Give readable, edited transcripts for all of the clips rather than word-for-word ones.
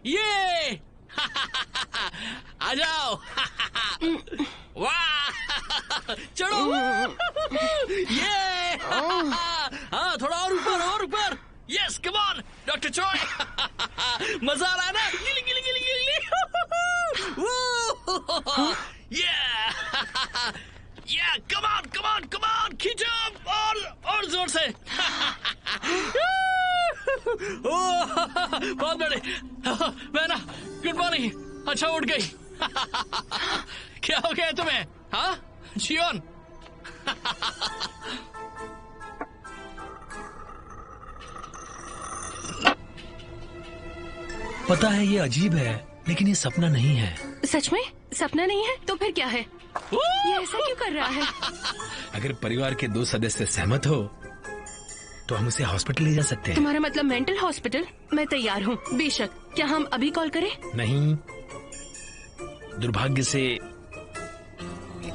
ये आ जाओ। वाह, चढ़ो। ये हाँ, थोड़ा और ऊपर, और ऊपर। Yes, come on doctor चॉय। मजा आ रहा है ना? गिली गिली गिली गिली। या come on come on come on, खींचो और जोर से। बहुत बड़े। मैं ना, गुड मॉर्निंग। अच्छा उठ गई। क्या हो गया तुम्हें? हाँ जियोन। पता है ये अजीब है, लेकिन ये सपना नहीं है। सच में सपना नहीं है? तो फिर क्या है? ये ऐसा क्यों कर रहा है? अगर परिवार के 2 सदस्य सहमत हो तो हम उसे हॉस्पिटल ले जा सकते हैं। तुम्हारा मतलब मेंटल हॉस्पिटल? मैं तैयार हूँ, बेशक। क्या हम अभी कॉल करें? नहीं, दुर्भाग्य से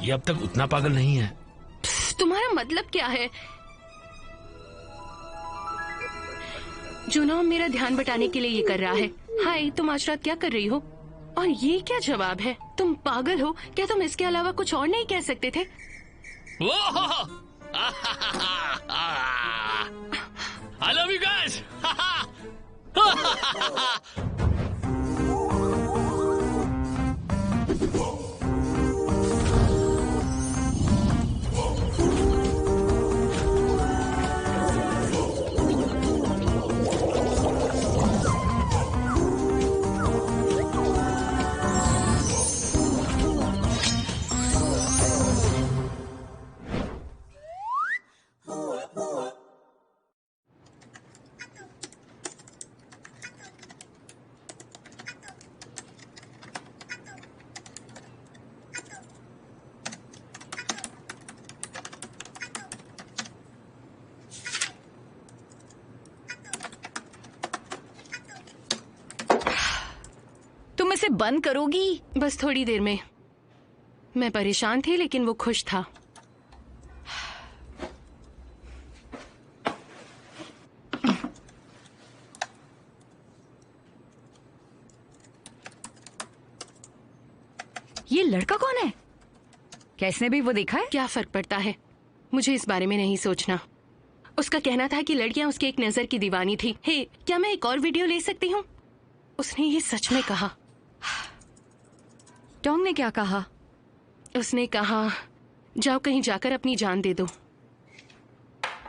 ये अब तक उतना पागल नहीं है। तुम्हारा मतलब क्या है? जुनोन मेरा ध्यान बटाने के लिए ये कर रहा है। हाय, तुम आज रात क्या कर रही हो? और ये क्या जवाब है? तुम पागल हो क्या? तुम इसके अलावा कुछ और नहीं कह सकते थे? I love you guys. तुम इसे बंद करोगी? बस थोड़ी देर में। मैं परेशान थी लेकिन वो खुश था। ये लड़का कौन है? क्या इसने भी वो देखा है? क्या फर्क पड़ता है? मुझे इस बारे में नहीं सोचना। उसका कहना था कि लड़कियां उसकी एक नजर की दीवानी थी। हे, क्या मैं एक और वीडियो ले सकती हूँ? उसने ये सच में कहा। टोंग ने क्या कहा? उसने कहा, जाओ कहीं जाकर अपनी जान दे दो।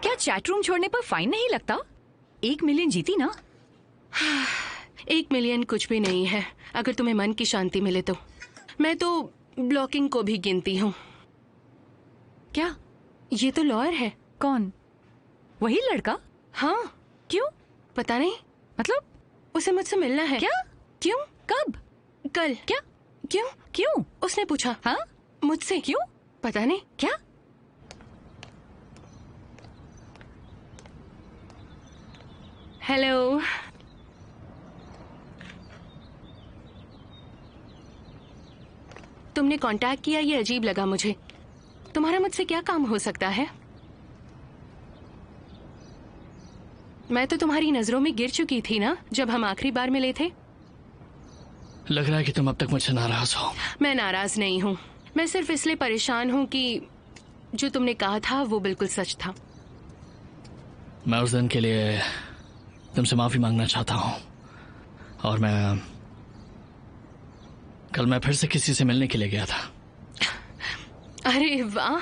क्या चैट रूम छोड़ने पर फाइन नहीं लगता? 1 मिलियन जीती ना? 1 मिलियन कुछ भी नहीं है अगर तुम्हें मन की शांति मिले तो। मैं तो ब्लॉकिंग को भी गिनती हूँ। क्या? ये तो लॉयर है। कौन? वही लड़का? हाँ। क्यों? पता नहीं। मतलब? उसे मुझसे मिलना है। क्या? क्यों? कब? कल। क्या? क्यों? क्यों? उसने पूछा। हाँ? मुझसे। क्यों? पता नहीं। क्या? हेलो। तुमने कांटेक्ट किया, ये अजीब लगा मुझे। तुम्हारा मुझसे क्या काम हो सकता है? मैं तो तुम्हारी नजरों में गिर चुकी थी ना जब हम आखिरी बार मिले थे। लग रहा है कि तुम अब तक मुझसे नाराज हो। मैं नाराज नहीं हूँ। मैं सिर्फ इसलिए परेशान हूँ कि जो तुमने कहा था वो बिल्कुल सच था। मैं उस दिन के लिए तुमसे माफी मांगना चाहता हूँ। और कल मैं फिर से किसी से मिलने के लिए गया था। अरे वाह,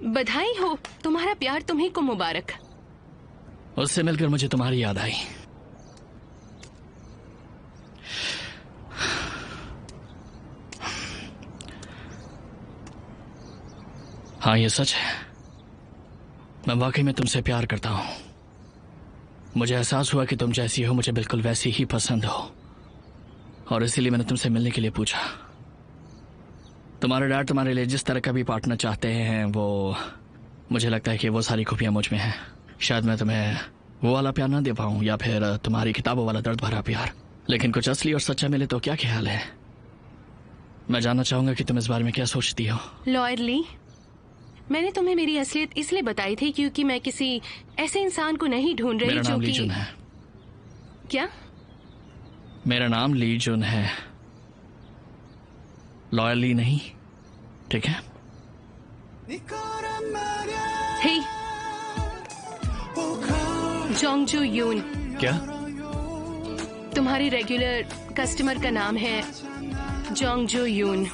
बधाई हो। तुम्हारा प्यार तुम्ही को मुबारक। उससे मिलकर मुझे तुम्हारी याद आई। हाँ, ये सच है। मैं वाकई में तुमसे प्यार करता हूं। मुझे एहसास हुआ कि तुम जैसी हो मुझे बिल्कुल वैसी ही पसंद हो, और इसीलिए मैंने तुमसे मिलने के लिए पूछा। तुम्हारे डैड तुम्हारे लिए जिस तरह का भी पार्टनर चाहते हैं, वो मुझे लगता है कि वो सारी खूबियां मुझ में हैं। शायद मैं तुम्हें वो वाला प्यार ना दे पाऊं, या फिर तुम्हारी किताबों वाला दर्द भरा प्यार, लेकिन कुछ असली और सच्चा मिले तो क्या ख्याल है? मैं जानना चाहूंगा कि तुम इस बारे में क्या सोचती हो। लॉयर ली, मैंने तुम्हें मेरी असलियत इसलिए बताई थी क्योंकि मैं किसी ऐसे इंसान को नहीं ढूंढ रही मेरा जो नाम ली कि जुन है। क्या? मेरा नाम ली जुन है, लॉयर ली नहीं, ठीक है? हे, जोंगजू यून, क्या? तुम्हारी रेगुलर कस्टमर का नाम है जोंगजू यून।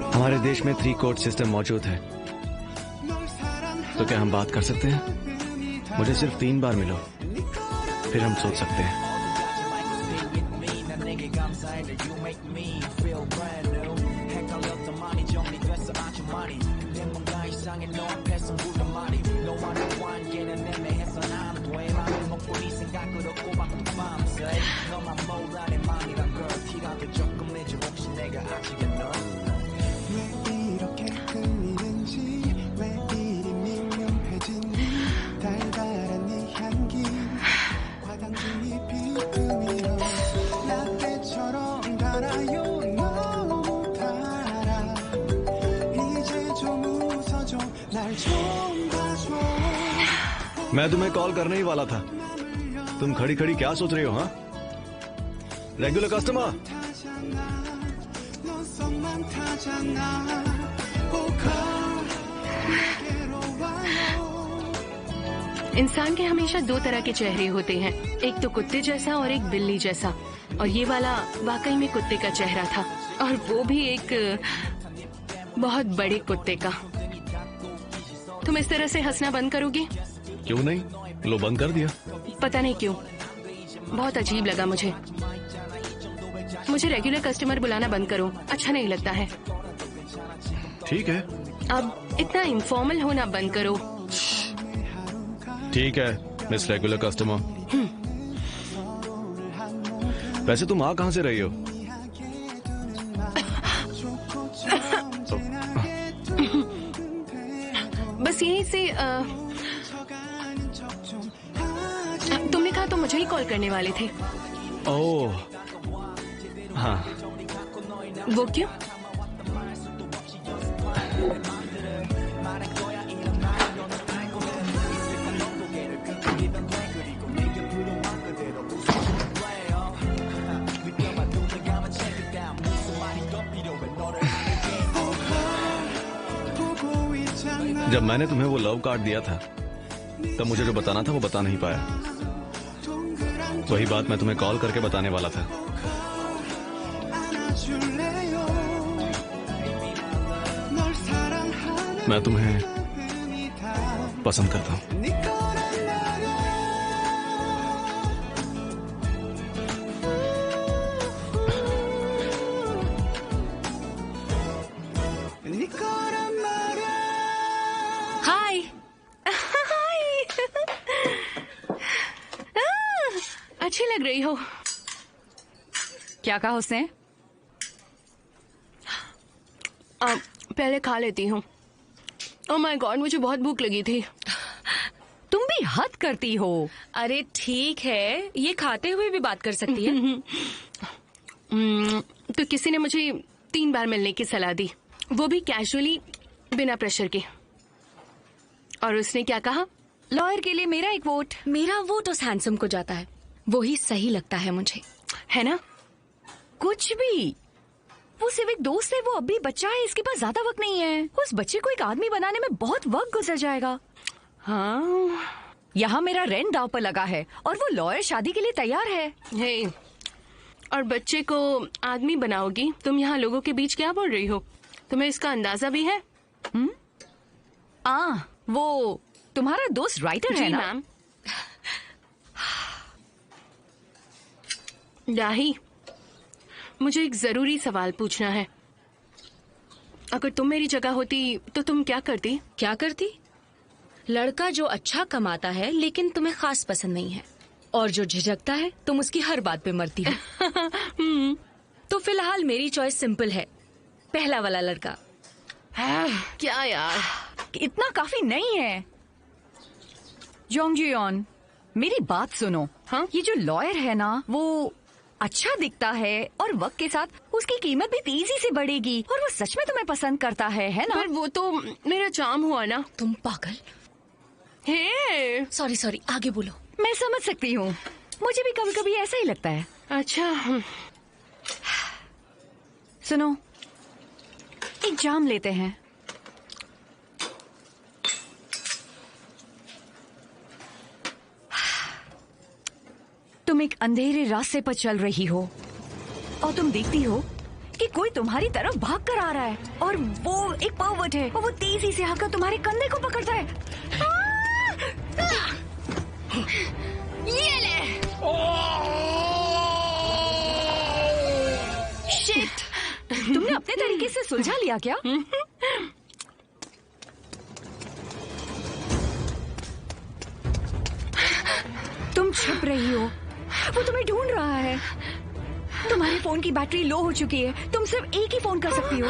हमारे देश में 3 कोर्ट सिस्टम मौजूद है, तो क्या हम बात कर सकते हैं? मुझे सिर्फ 3 बार मिलो, फिर हम सोच सकते हैं। मैं तुम्हें कॉल करने ही वाला था। तुम खड़ी खड़ी क्या सोच रही हो? हाँ, रेगुलर कस्टमर। इंसान के हमेशा 2 तरह के चेहरे होते हैं, एक तो कुत्ते जैसा और एक बिल्ली जैसा। और ये वाला वाकई में कुत्ते का चेहरा था, और वो भी एक बहुत बड़े कुत्ते का। तुम इस तरह से हंसना बंद करोगे? क्यों नहीं, लो बंद कर दिया। पता नहीं क्यों, बहुत अजीब लगा मुझे। मुझे रेगुलर कस्टमर बुलाना बंद करो, अच्छा नहीं लगता है। ठीक है, अब इतना इनफॉर्मल होना बंद करो। ठीक है मिस रेगुलर कस्टमर। वैसे तुम आ कहां से रही हो? बस यहीं से तुमने कहा तो मुझे ही कॉल करने वाले थे। ओह हाँ, वो क्यों? जब मैंने तुम्हें वो लव कार्ड दिया था, तब मुझे जो बताना था वो बता नहीं पाया। वही बात मैं तुम्हें कॉल करके बताने वाला था। मैं तुम्हें पसंद करता हूँ। हाय। अच्छी लग रही हो। क्या कहा उसने? पहले खा लेती हूँ। ओह माय गॉड, मुझे बहुत भूख लगी थी। तुम भी हद करती हो। अरे ठीक है, ये खाते हुए भी बात कर सकती है। तो किसी ने मुझे 3 बार मिलने की सलाह दी, वो भी कैजुअली, बिना प्रेशर के। और उसने क्या कहा? लॉयर के लिए मेरा एक वोट। मेरा वोट उस हैंडसम को जाता है, वो ही सही लगता है मुझे। है ना? कुछ भी, वो सिर्फ एक दोस्त है, वो अभी बच्चा है, इसके पास ज्यादा वक्त नहीं है। उस बच्चे को एक आदमी बनाने में बहुत वक्त गुजर जाएगा। हाँ, यहाँ मेरा रेंट दांव पर लगा है और वो लॉयर शादी के लिए तैयार है। हे, और बच्चे को आदमी बनाओगी? तुम यहाँ लोगों के बीच क्या बोल रही हो? तुम्हें इसका अंदाजा भी है? वो तुम्हारा दोस्त राइटर है ना? मैम। दाही, मुझे एक जरूरी सवाल पूछना है। अगर तुम मेरी जगह होती तो तुम क्या करती? क्या करती? लड़का जो अच्छा कमाता है लेकिन तुम्हें खास पसंद नहीं है, और जो झिझकता है तुम उसकी हर बात पे मरती हो। तो फिलहाल मेरी चॉइस सिंपल है, पहला वाला लड़का। क्या यार, इतना काफी नहीं है। जोंगजियोन, मेरी बात सुनो। हाँ? ये जो लॉयर है ना, वो अच्छा दिखता है और वक्त के साथ उसकी कीमत भी तेजी से बढ़ेगी और वो सच में तुम्हें पसंद करता है ना? पर वो तो मेरा चार्म हुआ ना। तुम पागल। हे सॉरी, आगे बोलो। मैं समझ सकती हूँ, मुझे भी कभी कभी ऐसा ही लगता है। अच्छा सुनो, एक जाम लेते हैं। तुम एक अंधेरे रास्ते पर चल रही हो और तुम देखती हो कि कोई तुम्हारी तरफ भाग कर आ रहा है और वो एक पर्वट है और वो तेजी से आकर तुम्हारे कंधे को पकड़ता है। ये ले। शिट, तुमने अपने तरीके से सुलझा लिया क्या? तुम छिप रही हो, वो तुम्हें ढूंढ रहा है। तुम्हारे फोन की बैटरी लो हो चुकी है, तुम सिर्फ एक ही फोन कर सकती हो।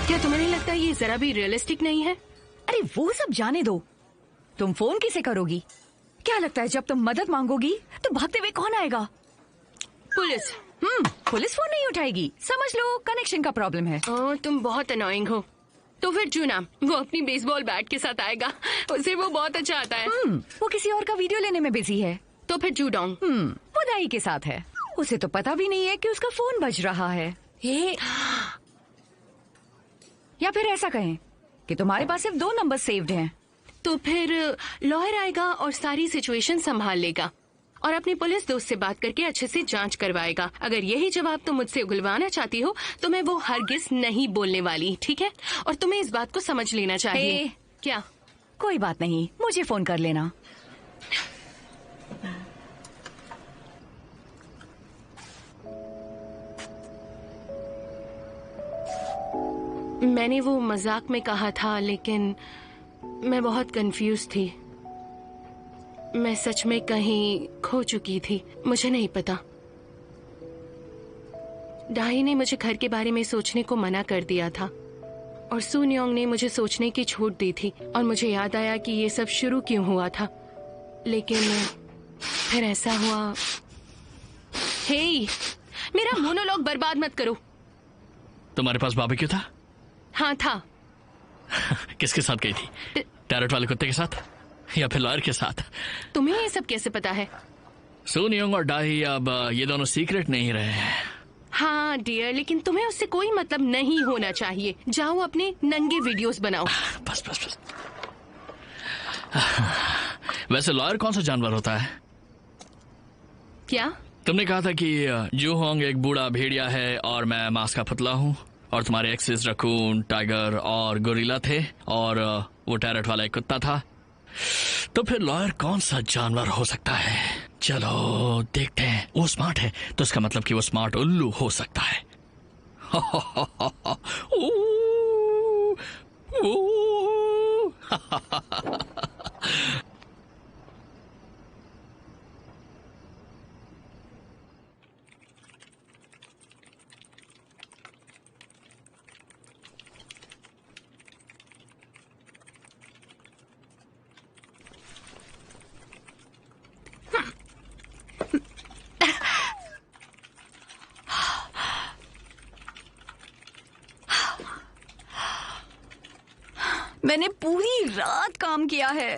क्या तुम्हें नहीं लगता ये जरा भी रियलिस्टिक नहीं है? अरे वो सब जाने दो, तुम फोन किसे करोगी? क्या लगता है जब तुम मदद मांगोगी तो भागते हुए कौन आएगा? पुलिस। पुलिस फोन नहीं उठाएगी। समझ लो कनेक्शन का प्रॉब्लम है। तुम बहुत अनोइंग हो। तो फिर जूना, वो अपनी बेसबॉल बैट के साथ आएगा, उसे वो बहुत अच्छा आता है। वो किसी और का वीडियो लेने में बिजी है। तो फिर जूडोंग, वो दाई के साथ है, उसे तो पता भी नहीं है कि उसका फोन बज रहा है। या फिर ऐसा कहें कि तुम्हारे पास सिर्फ 2 नंबर सेव्ड हैं। तो फिर लॉयर आएगा और सारी सिचुएशन संभाल लेगा और अपनी पुलिस दोस्त से बात करके अच्छे से जांच करवाएगा। अगर यही जवाब तुम मुझसे उगलवाना चाहती हो तो मैं वो हरगिज नहीं बोलने वाली, ठीक है? और तुम्हें इस बात को समझ लेना चाहिए। क्या? कोई बात नहीं, मुझे फोन कर लेना। मैंने वो मजाक में कहा था, लेकिन मैं बहुत कंफ्यूज थी। मैं सच में कहीं खो चुकी थी, मुझे नहीं पता। डाही ने मुझे घर के बारे में सोचने को मना कर दिया था और सुनियोंग ने मुझे सोचने की छूट दी थी और मुझे याद आया कि ये सब शुरू क्यों हुआ था। लेकिन फिर ऐसा हुआ। हे, मेरा मोनोलॉग बर्बाद मत करो। तुम्हारे पास बारबेक्यू था? हाँ था। किसके साथ गई थी? टैरट वाले कुत्ते के साथ या फिर लॉयर के साथ? तुम्हें ये सब कैसे पता है? सुनियोंग और डाही अब ये दोनों सीक्रेट नहीं रहे हैं। हाँ डियर, लेकिन तुम्हें उससे कोई मतलब नहीं होना चाहिए। जाओ अपने नंगे वीडियोस बनाओ। बस। वैसे लॉयर कौन सा जानवर होता है? क्या? तुमने कहा था कि जूहोंग एक बूढ़ा भेड़िया है और मैं मांस का पुतला हूँ और तुम्हारे एक्सेस रकून, टाइगर और गोरिल्ला थे और वो टैरट वाला एक कुत्ता था। तो फिर लॉयर कौन सा जानवर हो सकता है? चलो देखते हैं। वो स्मार्ट है तो इसका मतलब कि वो स्मार्ट उल्लू हो सकता है। मैंने पूरी रात काम किया है।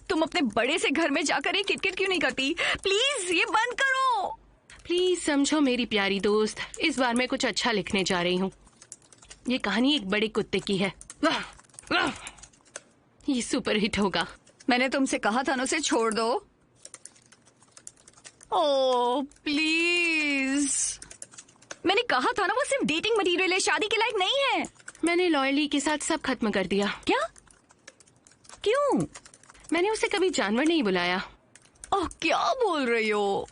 तुम अपने बड़े से घर में जाकर ये किटकिट क्यों नहीं करती? प्लीज ये बंद करो। प्लीज समझो मेरी प्यारी दोस्त, इस बार मैं कुछ अच्छा लिखने जा रही हूँ। ये कहानी एक बड़े कुत्ते की है। ये सुपर हिट होगा। मैंने तुमसे कहा था ना उसे छोड़ दो। ओह प्लीज, मैंने कहा था ना वो सिर्फ डेटिंग मटेरियल है, शादी के लायक नहीं है। मैंने लॉयली के साथ सब खत्म कर दिया। क्या? क्यों? मैंने उसे कभी जानवर नहीं बुलाया। ओह क्या बोल रही हो?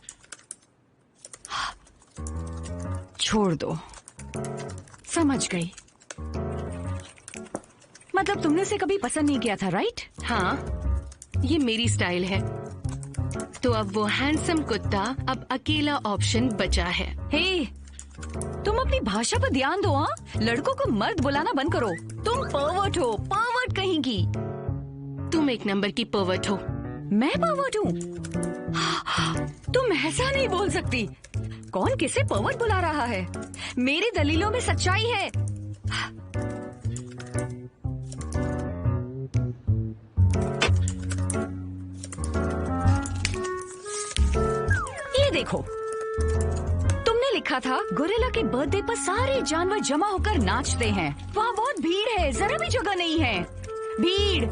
छोड़ दो, समझ गई। मतलब तुमने उसे कभी पसंद नहीं किया था, राइट? हाँ, ये मेरी स्टाइल है। तो अब वो हैंडसम कुत्ता अब अकेला ऑप्शन बचा है। हे, तुम अपनी भाषा पर ध्यान दो। हाँ, लड़कों को मर्द बुलाना बंद करो। तुम पर्वर्ट हो, पर्वर्ट कहीं की। तुम एक नंबर की पर्वर्ट हो। मैं परवर्ट हूँ? तुम ऐसा नहीं बोल सकती। कौन किसे परवर्ट बुला रहा है? मेरी दलीलों में सच्चाई है। ये देखो, तुमने लिखा था गोरिल्ला के बर्थडे पर सारे जानवर जमा होकर नाचते हैं। वहाँ बहुत भीड़ है, जरा भी जगह नहीं है। भीड़,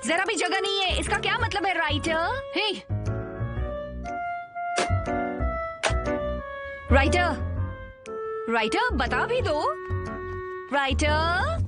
जरा भी जगह नहीं है, इसका क्या मतलब है राइटर? हे, राइटर बता भी दो। राइटर,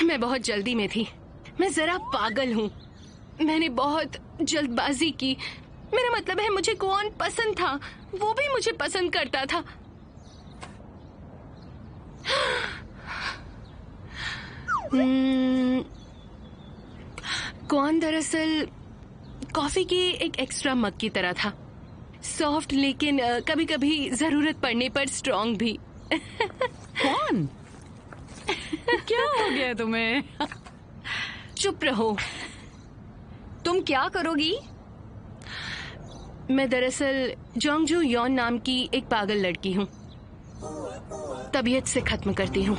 मैं बहुत जल्दी में थी। मैं जरा पागल हूँ। मैंने बहुत जल्दबाजी की। मेरा मतलब है, मुझे कौन पसंद था वो भी मुझे पसंद करता था। कौन दरअसल कॉफी की एक एक्स्ट्रा मग की तरह था, सॉफ्ट लेकिन कभी कभी जरूरत पड़ने पर स्ट्रॉन्ग भी। कौन? क्या हो गया तुम्हें? चुप रहो। तुम क्या करोगी? मैं दरअसल जोंगजू यॉन नाम की एक पागल लड़की हूँ। तबीयत से खत्म करती हूँ।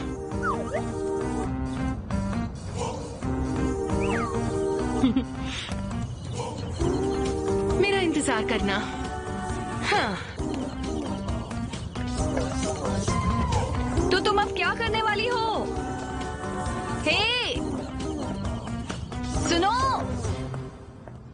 मेरा इंतजार करना। हाँ। तो तुम अब क्या करने वाली हो? हे, सुनो।